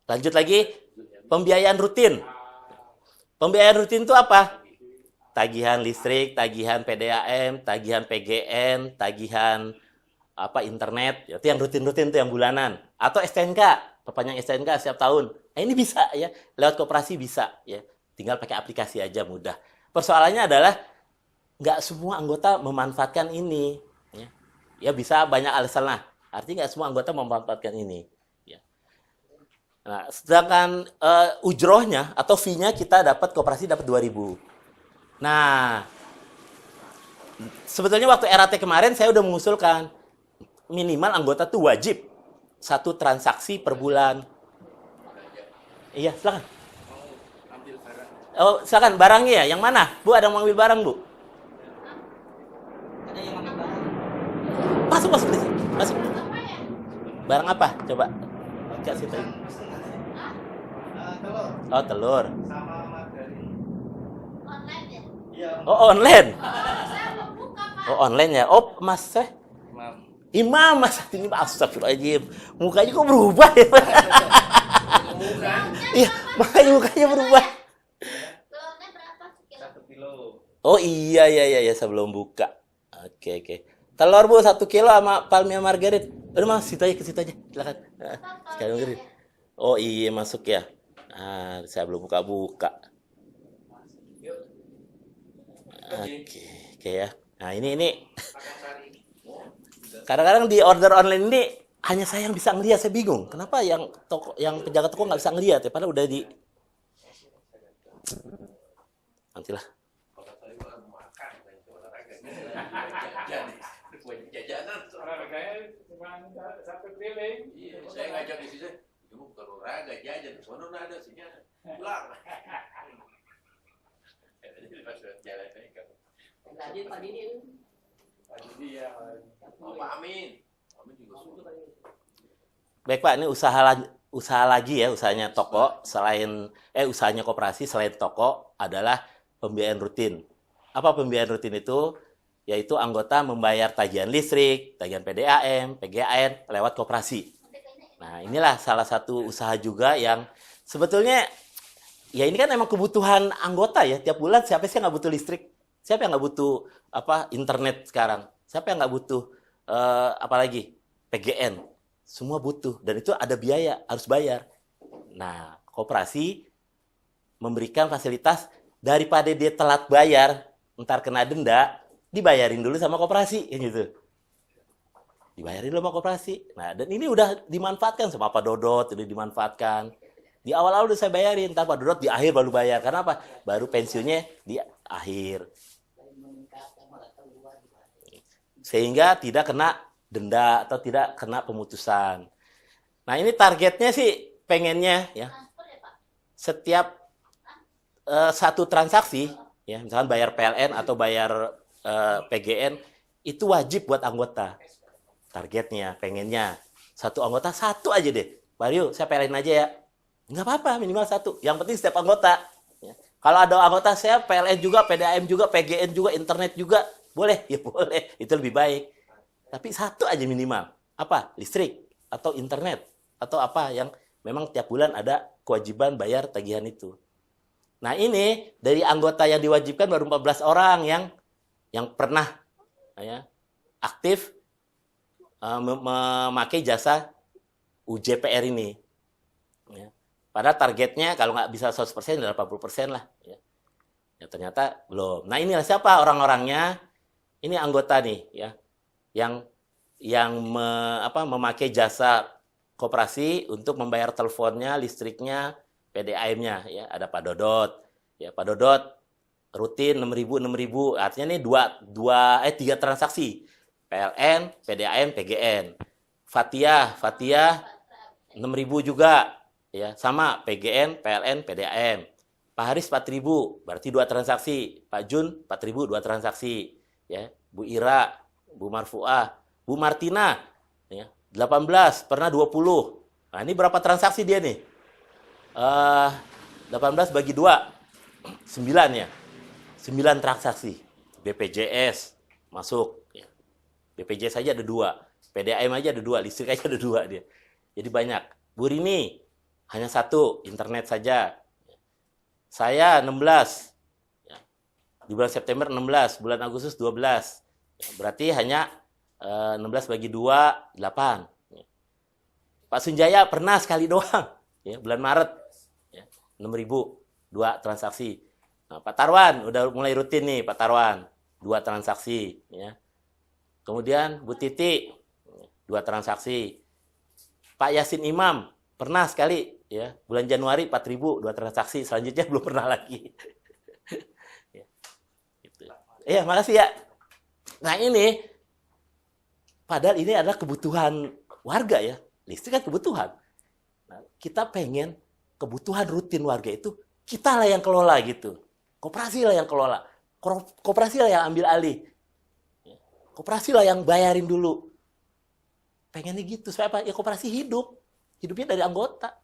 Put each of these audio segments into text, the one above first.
Lanjut lagi, pembiayaan rutin. Pembiayaan rutin itu apa? Tagihan listrik, tagihan PDAM, tagihan PGN, tagihan apa internet, itu yang rutin-rutin itu yang bulanan. Atau STNK, perpanjang STNK setiap tahun. Nah, ini bisa ya, lewat koperasi bisa ya. Tinggal pakai aplikasi aja mudah. Persoalannya adalah nggak semua anggota memanfaatkan ini. Ya, ya bisa banyak alasan lah. Artinya nggak semua anggota memanfaatkan ini. Ya. Nah, sedangkan ujrohnya atau fee-nya kita dapat koperasi dapat 2.000. Nah, sebetulnya waktu RAT kemarin saya udah mengusulkan minimal anggota tuh wajib satu transaksi per bulan. Iya, silakan. Oh, silakan barangnya ya. Yang mana? Bu, ada yang mau ambil barang, Bu? Ada yang ambil barang. Masuk, masuk, please. Masuk. Barang apa? Coba. Kasih tahu. Telur Oh, telur. sama margarin. Online ya? Iya. Oh, online. Saya belum buka, Pak. Oh, online ya. Oh, Mas Teh. Mam. Imam Mas ini astagfirullahaladzim. Mukanya kok berubah ya? Iya, makanya mukanya berubah. Telurnya berapa sekilo? 1 kilo. Oh iya iya iya ya, sebelum buka. Oke oke. Telur Bu 1 kilo sama palmia margarin. Udah Mas, situ aja ke situ aja. Silakan. Sekali margarin. Oh iya masuk ya. Ah, saya belum buka-buka. Oke, oke ya. Nah, ini kadang-kadang di order online ini hanya saya yang bisa ngelihat, saya bingung. Kenapa yang toko, yang penjaga toko nggak bisa ngelihat ya? Padahal udah di nantilah. Olahraganya cuma satu keliling. Iya, saya ngajak di sini, ibu bukan olahraga, jajan, sono ada sinyal, pulang. Jadi pas jalan naik kamu. Tadi Pak Didin. Jadi ya, Oh, Pak Amin, Amin juga suka. Baik Pak, ini usaha lagi ya, usahanya toko selain usahanya koperasi selain toko adalah pembiayaan rutin. Apa pembiayaan rutin itu? Yaitu anggota membayar tagihan listrik, tagihan PDAM, PGN lewat koperasi. Nah, inilah salah satu usaha juga yang sebetulnya ya ini kan emang kebutuhan anggota ya. Tiap bulan siapa sih yang nggak butuh listrik? Siapa yang nggak butuh apa internet sekarang? Siapa yang nggak butuh apalagi PGN? Semua butuh dan itu ada biaya, harus bayar. Nah, koperasi memberikan fasilitas daripada dia telat bayar, ntar kena denda, dibayarin dulu sama koperasi gitu. Dibayarin dulu sama koperasi. Nah, dan ini udah dimanfaatkan sama Pak Dodot, udah dimanfaatkan. Di awal-awal udah saya bayarin, ntar Pak Dodot di akhir baru bayar. Karena apa? Baru pensiunnya di akhir. Sehingga tidak kena denda atau tidak kena pemutusan. Nah, ini targetnya sih pengennya ya. Setiap satu transaksi ya, misalkan bayar PLN atau bayar PGN itu wajib buat anggota. Targetnya, pengennya satu anggota satu aja deh. Baru saya PLN aja ya. Nggak apa-apa, minimal satu. Yang penting setiap anggota. Ya. Kalau ada anggota saya PLN juga, PDAM juga, PGN juga, internet juga, boleh, ya boleh. Itu lebih baik. Tapi satu aja minimal. Apa? Listrik atau internet atau apa yang memang tiap bulan ada kewajiban bayar tagihan itu. Nah, ini dari anggota yang diwajibkan baru 14 orang yang pernah ya, aktif memakai jasa UJPR ini. Ya. Padahal targetnya kalau nggak bisa 100%, 80% lah. Ya. Ya, ternyata belum. Nah, inilah siapa orang-orangnya. Ini anggota nih, ya, yang memakai jasa koperasi untuk membayar teleponnya, listriknya, PDAM-nya. Ya, ada Pak Dodot. Ya, Pak Dodot rutin 6.000, artinya ini tiga transaksi. PLN, PDAM, PGN. Fatia 6.000 juga, ya sama PGN, PLN, PDAM. Pak Haris 4.000, berarti 2 transaksi. Pak Jun 4.000, 2 transaksi. Ya, Bu Ira, Bu Marfuah, Bu Martina, ya 18, pernah 20. Nah, ini berapa transaksi dia nih? 18 bagi 2, 9 ya. 9 transaksi. BPJS masuk. Ya. BPJS saja ada 2. PDAM aja ada 2. Listrik aja ada 2 dia. Jadi banyak. Bu Rini, hanya satu, internet saja. Saya 16. Ya. Di bulan September 16, bulan Agustus 12. Ya, berarti hanya 16 bagi 2, 8. Ya. Pak Sunjaya pernah sekali doang. Ya, bulan Maret. Ya, 6.000, 2 transaksi. Nah, Pak Tarwan, udah mulai rutin nih Pak Tarwan. 2 transaksi. Ya. Kemudian Bu Titi, 2 transaksi. Pak Yasin Imam, pernah sekali. Ya, bulan Januari 4.000, 2 transaksi, selanjutnya belum pernah lagi. Ya, gitu. Iya, makasih ya. Nah ini, padahal ini adalah kebutuhan warga ya. Listrik kan kebutuhan. Nah, kita pengen kebutuhan rutin warga itu, kita lah yang kelola gitu. Koperasi lah yang kelola. Koperasi lah yang ambil alih. Koperasi lah yang bayarin dulu. Pengennya gitu, supaya apa? Ya koperasi hidup. Hidupnya dari anggota.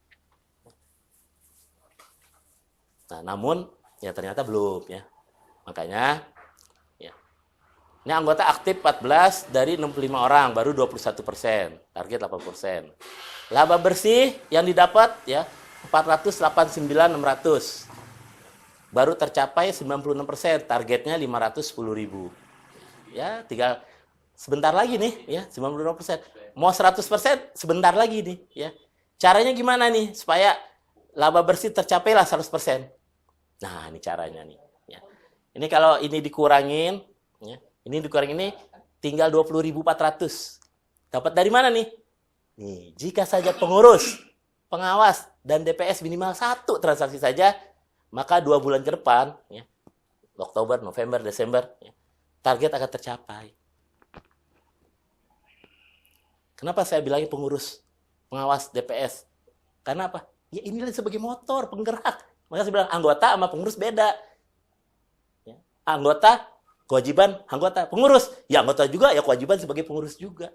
Nah, namun ya ternyata belum ya. Makanya ya. Ini anggota aktif 14 dari 65 orang, baru 21%, target 8%. Laba bersih yang didapat ya 489.600. Baru tercapai 96%, targetnya 510.000. Ya, tinggal sebentar lagi nih ya, 96%. Mau 100% sebentar lagi nih ya. Caranya gimana nih supaya laba bersih tercapailah 100%? Nah, ini caranya nih. Ya. Ini kalau ini dikurangin, ya, ini dikurangin ini tinggal 20.400. Dapat dari mana nih? Nih, jika saja pengurus, pengawas, dan DPS minimal 1 transaksi saja, maka 2 bulan ke depan, ya, Oktober, November, Desember, ya, target akan tercapai. Kenapa saya bilangnya pengurus, pengawas, DPS? Karena apa? Ya inilah sebagai motor, penggerak. Makanya saya bilang anggota sama pengurus beda. Ya. Anggota, kewajiban anggota. Pengurus, ya anggota juga, ya kewajiban sebagai pengurus juga.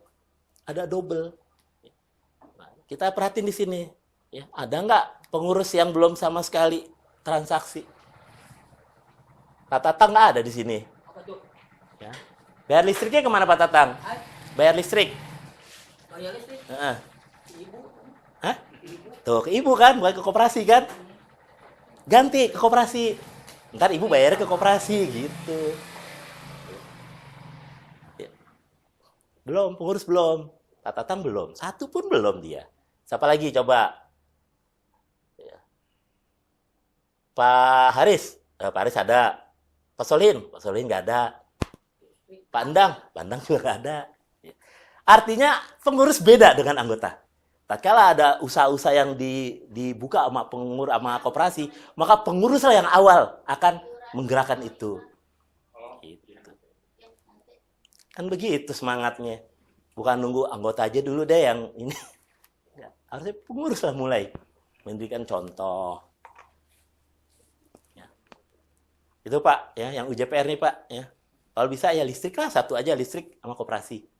Ada double. Nah, kita perhatiin di sini. Ya, ada nggak pengurus yang belum sama sekali transaksi? Pak Tatang nggak ada di sini. Apa tuh? Ya. Bayar listriknya kemana Pak Tatang? Bayar listrik. Bayar listrik? Ibu. Hah? Tuh, ke ibu kan, bukan ke koperasi kan? Ganti ke koperasi. Ntar ibu bayarnya ke koperasi gitu. Ya. Belum, pengurus belum. Pak Tatang belum. 1 pun belum dia. Siapa lagi coba? Ya. Pak Haris. Pak Haris ada. Pak Solin nggak ada. Pak Endang juga nggak ada. Ya. Artinya pengurus beda dengan anggota. Tatkala ada usaha-usaha yang dibuka sama pengurus sama koperasi, maka penguruslah yang awal akan menggerakkan itu. Gitu. Kan begitu semangatnya. Bukan nunggu anggota aja dulu deh yang ini. Ya, harusnya pengurus lah mulai memberikan contoh. Ya. Itu Pak, ya, yang UJPR nih Pak. Ya. Kalau bisa ya listrik lah, 1 aja listrik sama koperasi.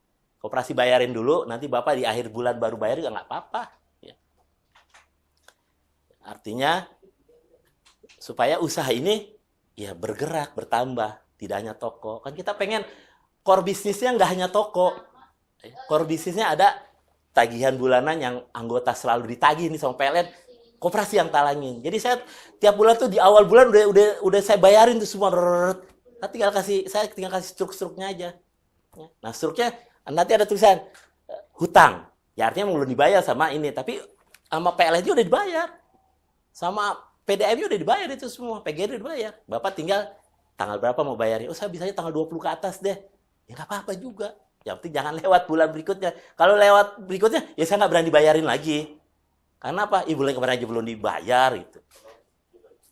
Koperasi bayarin dulu, nanti Bapak di akhir bulan baru bayar juga nggak apa-apa. Ya. Artinya, supaya usaha ini ya bergerak, bertambah. Tidak hanya toko. Kan kita pengen core bisnisnya nggak hanya toko. Core bisnisnya ada tagihan bulanan yang anggota selalu ditagih nih sama PLN. Koperasi yang talangin. Jadi saya tiap bulan tuh di awal bulan udah saya bayarin tuh semua. Saya tinggal kasih struk-struknya aja. Nah, struknya nanti ada tulisan hutang. Ya artinya belum dibayar sama ini, tapi sama PLN udah dibayar. Sama PDM udah dibayar itu semua, PGD udah dibayar. Bapak tinggal tanggal berapa mau bayarin? Oh, saya bisanya tanggal 20 ke atas deh. Ya nggak apa-apa juga. Yang penting jangan lewat bulan berikutnya. Kalau lewat berikutnya, ya saya nggak berani bayarin lagi. Karena apa? Bulan kemarin aja belum dibayar gitu.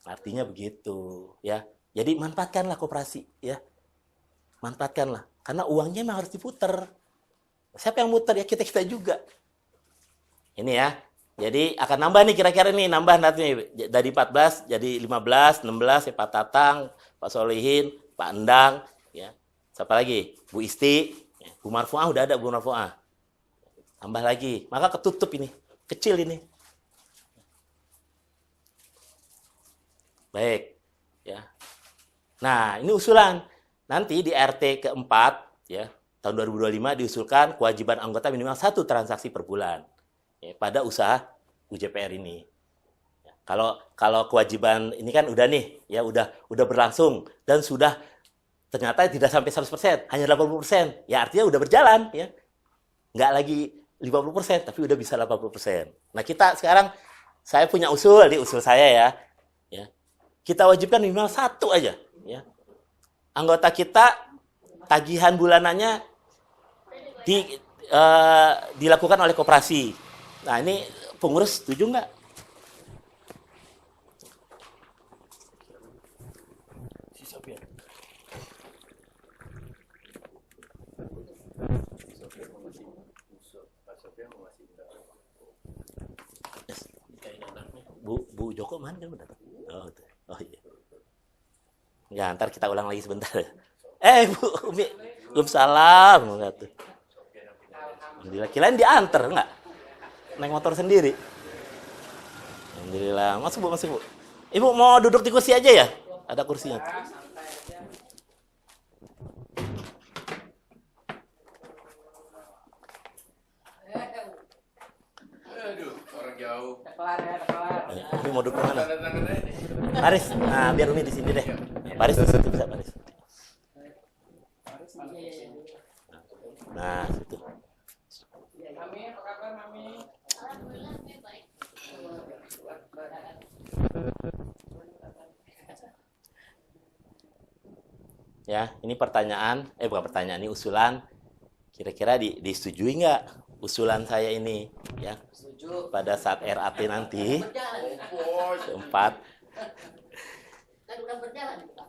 Artinya begitu, ya. Jadi manfaatkanlah koperasi, ya. Manfaatkanlah. Karena uangnya memang harus diputer. Siapa yang muter? Ya kita-kita juga. Ini ya. Jadi akan nambah nih kira-kira nih. Nambah nanti dari 14 jadi 15, 16 ya Pak Tatang, Pak Solihin, Pak Endang. Ya. Siapa lagi? Bu Isti. Ya. Bu Marfuah udah ada Bu Marfuah. Tambah lagi. Maka ketutup ini. Kecil ini. Baik. Ya. Nah ini usulan. Nanti di RT keempat. Ya. Tahun 2025 diusulkan kewajiban anggota minimal 1 transaksi per bulan ya, pada usaha UJPR ini. kalau kewajiban ini kan udah nih, ya udah berlangsung dan sudah ternyata tidak sampai 100%, hanya 80%. Ya artinya udah berjalan, ya. Nggak lagi 50%, tapi udah bisa 80%. Nah, kita sekarang, saya punya usul, di usul saya ya. Kita wajibkan minimal 1 aja. Ya. Anggota kita, tagihan bulanannya dilakukan oleh koperasi. Nah, ini pengurus setuju nggak? Bu Joko mana kan benar? Oh iya. Ya, ntar kita ulang lagi sebentar. Bu Umi, Waalaikumsalam. Alhamdulillah, kirain diantar enggak? Naik motor sendiri. Alhamdulillah. Masuk Bu. Ibu mau duduk di kursi aja ya? Ada kursinya. Aduh, orang jauh. Kelar ya, kelar. Umi mau duduk mana? Tangan aja. Paris. Nah, biar Umi di sini deh. Paris di situ bisa, Paris. Nah, situ. Mami, apa kabar Mami? Alhamdulillah baik. Ya, ini pertanyaan, bukan pertanyaan, ini usulan. Kira-kira disetujui nggak usulan saya ini? Ya, Setuju. pada saat RAT nanti, Berjalan. keempat, Kan udah berjalan itu, Pak.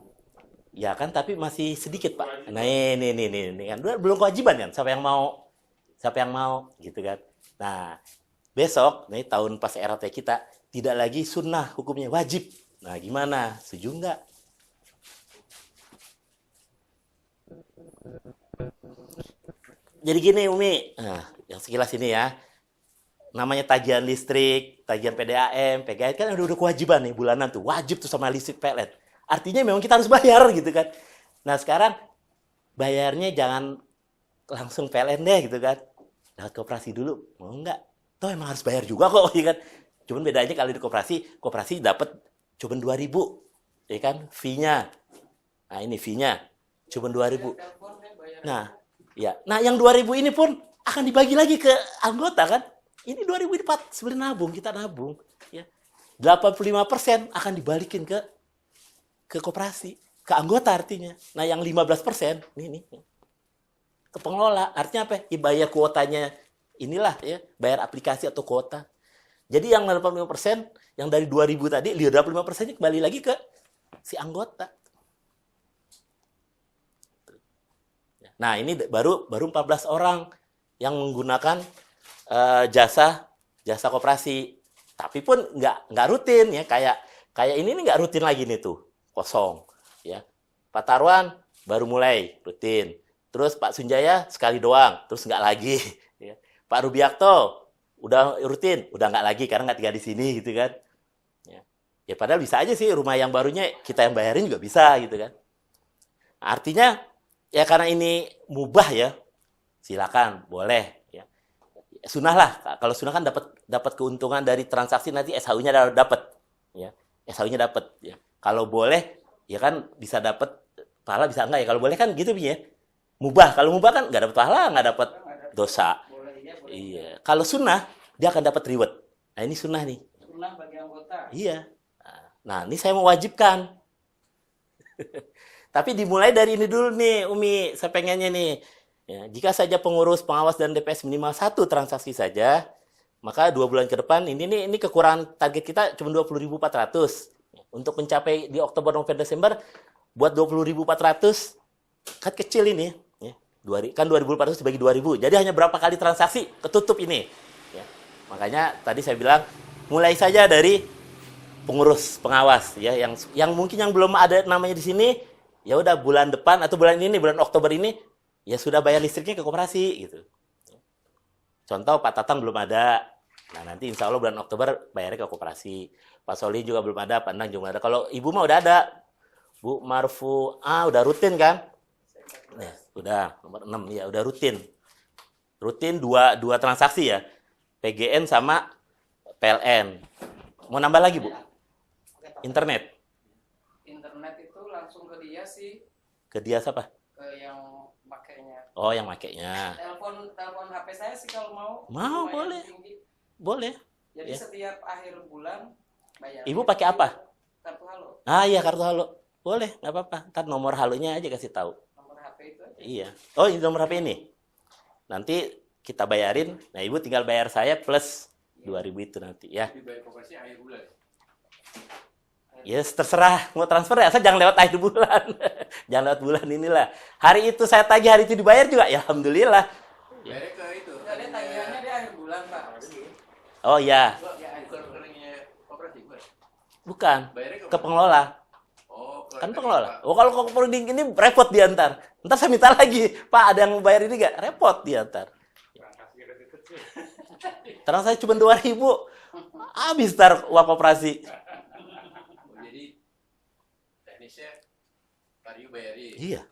ya kan, tapi masih sedikit Pak. Nah, ini kan belum kewajiban kan? Siapa yang mau, gitu kan? Nah, besok, nih tahun pas RAT kita tidak lagi sunnah hukumnya wajib. Nah, gimana? Setuju nggak? Jadi gini Umi, nah, yang sekilas ini ya, namanya tagihan listrik, tagihan PDAM, PGN kan udah kewajiban nih bulanan tuh, wajib tuh sama listrik PLN. Artinya memang kita harus bayar gitu kan. Nah sekarang bayarnya jangan langsung PLN deh gitu kan, lewat koperasi dulu, mau nggak? Toh emang harus bayar juga kok, ya kan? Cuman bedanya kalau di koperasi dapat cuma 2.000, ya kan? Fee-nya, nah ini fee-nya cuma 2.000. Nah, ya, yang 2.000 ini pun akan dibagi lagi ke anggota kan? Ini 2.000 ini sebenarnya kita nabung, ya. 85% akan dibalikin ke koperasi, ke anggota artinya. Nah, yang 15% nih ke pengelola. Artinya apa? Ya, bayar kuotanya inilah ya, bayar aplikasi atau kuota. Jadi yang 85%, yang dari 2.000 tadi, 85%-nya kembali lagi ke si anggota. Nah, ini baru 14 orang yang menggunakan jasa koperasi. Tapi pun nggak rutin ya, kayak ini nggak rutin lagi nih tuh, kosong ya. Pak Tarwan baru mulai rutin. Terus Pak Sunjaya sekali doang, terus nggak lagi ya. Pak Rubiakto udah rutin, udah nggak lagi karena nggak tinggal di sini gitu kan. Ya padahal bisa aja sih rumah yang barunya kita yang bayarin juga bisa gitu kan. Artinya ya karena ini mubah ya, silakan boleh ya. Sunnah lah, kalau sunnah kan dapat keuntungan dari transaksi, nanti SHU-nya dapat ya. SHU-nya dapat ya. Kalau boleh ya kan bisa dapat pahala, bisa enggak ya. Kalau boleh kan gitu ya. Mubah, kalau mubah kan nggak dapat pahala, nggak dapat dosa. Iya. Kalau sunnah dia akan dapat reward. Nah, ini sunnah nih. Sunnah bagi anggota. Iya. Nah, ini saya mewajibkan. Tapi dimulai dari ini dulu nih, Umi. Saya pengennya nih. Ya, jika saja pengurus, pengawas, dan DPS minimal 1 transaksi saja, maka 2 bulan ke depan, ini kekurangan target kita cuma 20.400. Untuk mencapai di Oktober, November, Desember, buat 20.400, kan kecil ini. Ya. Kan 2.400 dibagi 2.000. Jadi hanya berapa kali transaksi, ketutup ini. Ya. Makanya tadi saya bilang, mulai saja dari pengurus, pengawas. Ya, yang mungkin yang belum ada namanya di sini, ya udah bulan depan atau bulan Oktober ini, ya sudah bayar listriknya ke koperasi gitu. Contoh Pak Tatang belum ada. Nah, nanti insya Allah bulan Oktober bayarnya ke koperasi. Pak Soli juga belum ada, Pak Endang juga belum ada. Kalau Ibu mah udah ada. Bu Marfu, udah rutin kan? Ya, udah nomor 6 ya, udah rutin. Rutin dua transaksi ya. PGN sama PLN. Mau nambah lagi, Bu? Internet. Internet itu langsung ke dia sih, Ke dia siapa? ke yang makainya. Oh, yang makainya. Telepon HP saya sih kalau mau. Mau, lumayan boleh. tinggi. Boleh. Jadi Ya. setiap akhir bulan bayar. Ibu pakai apa? Kartu halo, Ah, iya, kartu halo. Boleh, nggak apa-apa. Ntar nomor halonya aja kasih tahu. nomor HP itu aja. Iya. Oh, ini nomor HP ini. Nanti kita bayarin. Nah, Ibu tinggal bayar saya plus 2.000 itu nanti ya. Dibayar koperasi akhir bulan. Yes, terserah mau transfer ya, asal jangan lewat akhir bulan. Jangan lewat bulan inilah. Hari itu saya tagih, hari itu dibayar juga. Ya, alhamdulillah. Bayarnya ke itu. Enggak, dia tagihannya di akhir bulan, Pak. Oh iya, Bukan rekeningnya koperasi, bukan. bukan. Bayarnya Ke pengelola. Oh, ke Kan rekening pengelola. Pak. Oh, kalau kopernik ini repot diantar. Ntar saya minta lagi, Pak ada yang mau bayar ini nggak? Repot diantar. Transaksi kredit kecil. Terus saya cuma 2.000. Habis ntar uang koperasi. Oh, jadi teknisnya Pariu bayarin. Iya,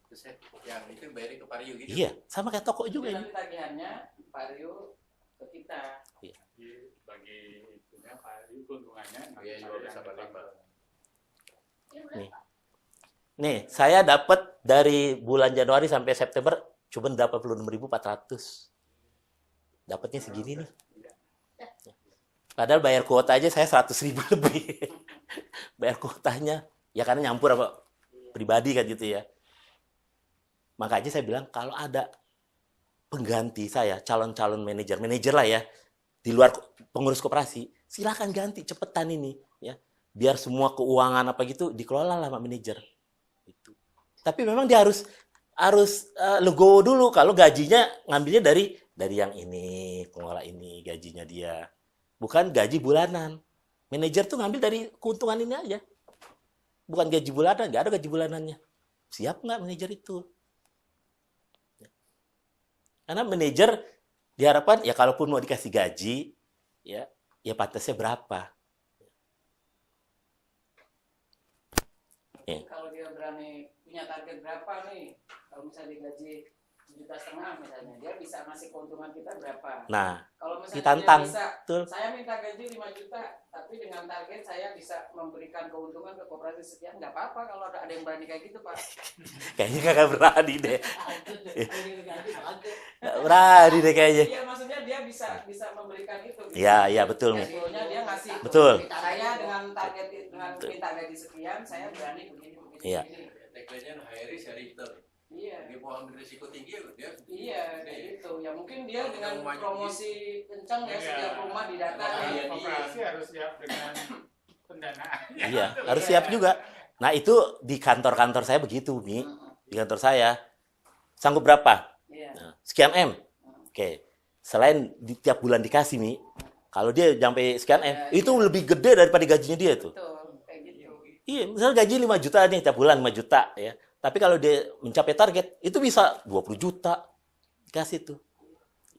Terus yang itu bayarin ke Pariu gitu. iya. Sama kayak toko juga Jadi ini. nanti tagihannya Pak Rio ke kita. Bagi itunya Pak Rio keuntungannya. nanti Iya, saya 12,5. yang Nih. Nih, saya dapat dari bulan Januari sampai September cuma 86.400. Dapatnya segini nih. Padahal bayar kuota aja saya 100.000 lebih. Bayar kuotanya. Ya karena nyampur apa pribadi kan gitu ya. Makanya saya bilang kalau ada pengganti saya, calon-calon manajer lah ya, di luar pengurus koperasi, silakan ganti cepetan ini ya. Biar semua keuangan apa gitu dikelola lah sama manajer. Itu. Tapi memang dia harus legowo dulu kalau gajinya ngambilnya dari yang ini, pengelola ini gajinya dia. Bukan gaji bulanan. Manajer tuh ngambil dari keuntungan ini aja. Bukan gaji bulanan, nggak ada gaji bulanannya. Siap nggak manajer itu? Karena manajer diharapkan ya kalaupun mau dikasih gaji, ya pantasnya berapa? Ya. Kalau dia berani punya target berapa nih, kalau misalnya digaji 1,5 juta misalnya, dia bisa ngasih keuntungan kita berapa? Nah, Kalau misalnya ditantang. dia bisa, Betul. saya minta gaji 5 juta, tapi dengan target saya bisa memberikan keuntungan ke koperasi sekian, nggak apa-apa kalau ada yang berani kayak gitu, Pak. Kayaknya kakak berani deh. Nggak berani deh kayaknya. Iya, maksudnya dia bisa memberikan itu. Gitu. Iya, betul. Resikonya dia ngasih. Betul. Saya dengan target dengan minta gaji sekian, saya berani begini. Iya. Tagline-nya high risk, high return. Iya. Dia mau ambil risiko tinggi, dia Iya, kayak gitu. Ya mungkin dia Kalau dengan mau maju promosi kencang ya, setiap rumah didata. Iya, koperasi harus siap dengan pendanaan. Iya, harus siap juga. Nah, itu di kantor-kantor saya begitu, Mi. Di kantor saya. Sanggup berapa? Iya. Nah, sekian M. Oke. Selain di tiap bulan dikasih, Mi. Kalau dia sampai sekian M, itu lebih gede daripada gajinya dia tuh. Betul, kayak gitu. Iya, misalnya gaji 5 juta nih tiap bulan 5 juta ya. Tapi kalau dia mencapai target, itu bisa 20 juta. Dikasih tuh.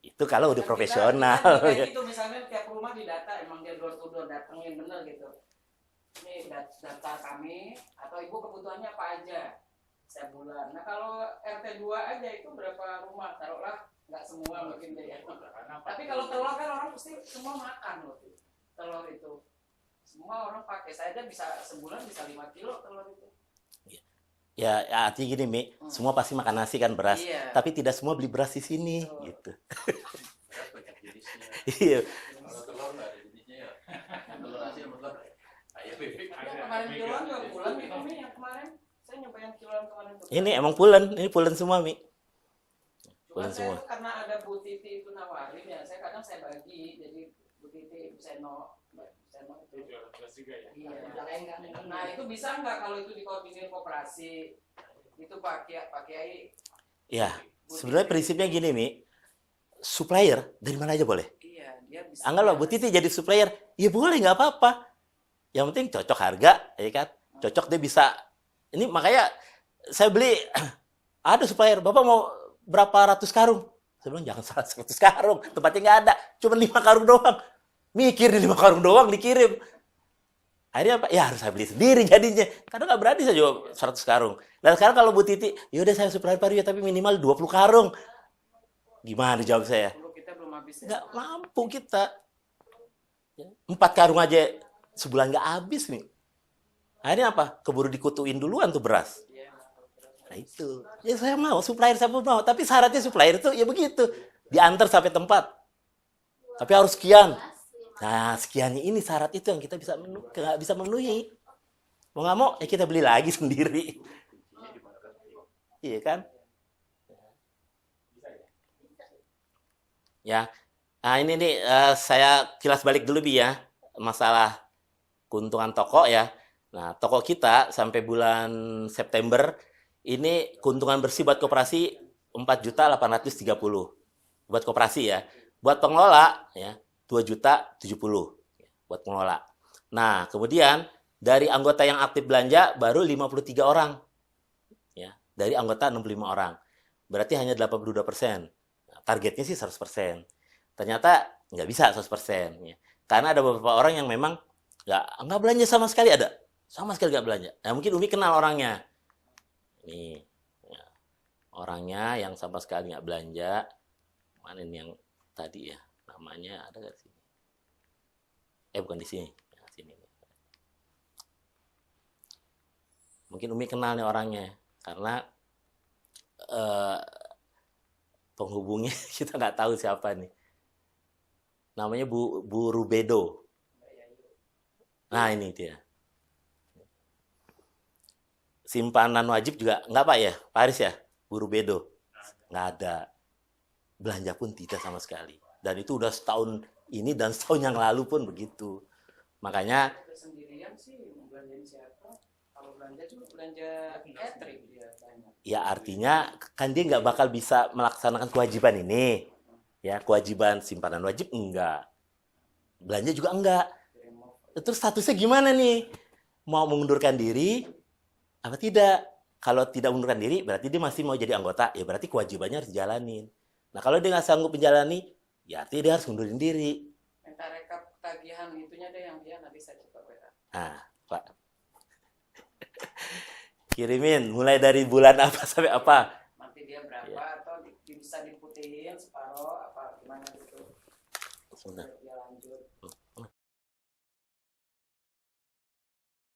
Itu kalau udah Kan profesional. kita kayak ya. gitu, misalnya tiap rumah didata, emang dia door to door datengin bener gitu. Ini daftar kami, atau ibu kebutuhannya apa aja setiap bulan. Nah kalau RT 2 aja itu berapa rumah? Taruhlah nggak semua mungkin deh ya. Tapi kalau telur kan orang pasti semua makan loh. Telur itu. Semua orang pakai. Saya aja bisa sebulan bisa 5 kilo telur itu. Ya, artinya gini, Mi. Semua pasti makan nasi kan beras. Iya. Tapi tidak semua beli beras di sini. Betul. Gitu. beras banyak jenisnya. Iya. Kalau telur nggak ada jenisnya ya. Telur asin sama telur ayam bebek. Ya, kemarin kiloan juga bulan gitu Mi yang kemarin. Saya nyobain kiloan kemarin tuh. Ini emang pulen. Ini pulen semua, Mi. Cuman Bulan saya semua. tuh karena ada Bu Titi itu nawarin ya, saya kadang saya bagi. Jadi Bu Titi, Bu Seno itu. Jualan beras juga ya. Iya. Nah itu bisa nggak kalau itu dikoordinir koperasi? Itu Pak Kiai. Ya, sebenarnya prinsipnya gini, Mi. Supplier dari mana aja boleh. Iya, dia bisa. Anggaplah Bu Titi jadi supplier, ya boleh nggak apa-apa. Yang penting cocok harga, ya kan? Cocok dia bisa. Ini makanya saya beli ada supplier, Bapak mau berapa ratus karung? Saya bilang jangan 100 karung, tempatnya nggak ada, cuma 5 karung doang. Mikir di 5 karung doang dikirim. Akhirnya apa? Ya harus saya beli sendiri jadinya. Karena nggak berani saya jual 100 karung. Dan sekarang kalau Bu Titi, yaudah saya supplier Pariu ya, tapi minimal 20 karung. Gimana jawab saya? Dulu kita belum habis ya. Nggak mampu kita. 4 karung aja sebulan nggak habis nih. Akhirnya apa? Keburu dikutuin duluan tuh beras. Iya. Nah itu. Ya saya mau, supplier saya pun mau. Tapi syaratnya supplier itu ya begitu. Diantar sampai tempat. Tapi harus sekian. Nah sekiannya ini syarat itu yang kita nggak bisa memenuhi. Mau nggak mau, ya kita beli lagi sendiri. Iya kan? Ya. Nah ini nih saya kilas balik dulu Bi ya. Masalah keuntungan toko ya. Nah, toko kita sampai bulan September ini keuntungan bersih buat koperasi 4.830.000 buat koperasi ya. Buat pengelola ya 2.070.000 buat pengelola. Nah, kemudian dari anggota yang aktif belanja baru 53 orang. Ya, dari anggota 65 orang. Berarti hanya 82%. Nah, targetnya sih 100%. Ternyata nggak bisa 100%. Ya. Karena ada beberapa orang yang memang nggak belanja sama sekali ada. Sama sekali nggak belanja. Nah, mungkin Umi kenal orangnya. Nih, ya. Orangnya yang sama sekali nggak belanja. Mana ini yang tadi ya? Namanya ada nggak di sini? Bukan di sini. Ya, sini. Mungkin Umi kenal nih orangnya. Karena penghubungnya kita nggak tahu siapa nih. Namanya Bu Rubedo. Nah ini dia. Simpanan wajib juga nggak Pak ya? Pak Haris ya? Bu Rubedo? Nggak ada. Belanja pun tidak sama sekali. Dan itu udah setahun ini dan setahun yang lalu pun begitu. Makanya Sendirian sih belanjain siapa? Kalau belanja cuma belanja catering dia banyak. ya artinya kan dia nggak bakal bisa melaksanakan kewajiban ini. Ya kewajiban simpanan wajib enggak. Belanja juga enggak. Terus statusnya gimana nih? Mau mengundurkan diri apa tidak? Kalau tidak mengundurkan diri, berarti dia masih mau jadi anggota. Ya berarti kewajibannya harus dijalanin. Nah kalau dia nggak sanggup menjalani, ya artinya dia harus mundurin diri. Minta rekap tagihan itunya deh yang dia nanti saya coba WA. Nah, Pak. Kirimin mulai dari bulan apa sampai apa. Nanti dia berapa Iya. atau bisa diputihin separuh apa gimana gitu. Sudah.